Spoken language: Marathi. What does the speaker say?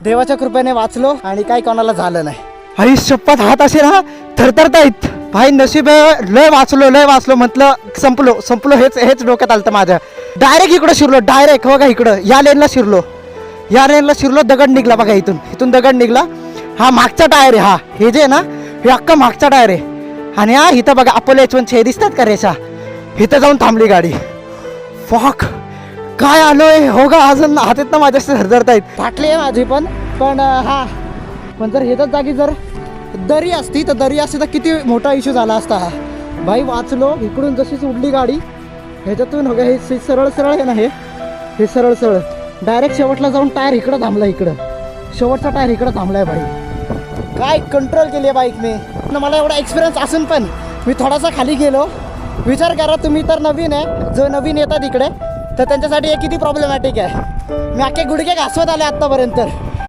देवाच्या कृपेने वाचलो आणि काही कोणाला झालं नाही. आई शपथ हात असे ना थरथरतायत. भाई नशीब लय वाचलो म्हटलं संपलो हेच डोक्यात आलं माझ्या. डायरेक्ट इकडं शिरलो, डायरेक्ट बघा इकडं या लेनला शिरलो. दगड निघला बघा, इथून दगड निघला. हा मागचा टायर आहे, हा हे जे आहे ना हे अख्खा मागचा टायर आहे. आणि हा इथं बघा अपोलो H1 दिसतात का रेषा, इथं जाऊन थांबली गाडी. फक काय आलोय हो का, अजून हातात ना माझ्याशी धरधरतायत. फाटली आहे माझी पण पण जर ह्याच्याच जागी जर दरी असती तर किती मोठा इश्यू झाला असता. हा भाई वाचलो. इकडून जशीच उडली गाडी ह्याच्यातून हो गया. हे सरळ आहे ना, हे सरळ डायरेक्ट शेवटला जाऊन टायर इकडं थांबला. शेवटचा टायर इकडं थांबलाय. भाई काय कंट्रोल केली आहे बाईक मी. मला एवढा एक्सपिरियन्स असून पण मी थोडासा खाली गेलो. विचार करा तुम्ही तर नवीन आहे, जो नवीन येतात इकडे तर त्यांच्यासाठी हे किती प्रॉब्लेमॅटिक आहे. मी अख्खे गुडघे घासवत आले आत्तापर्यंत.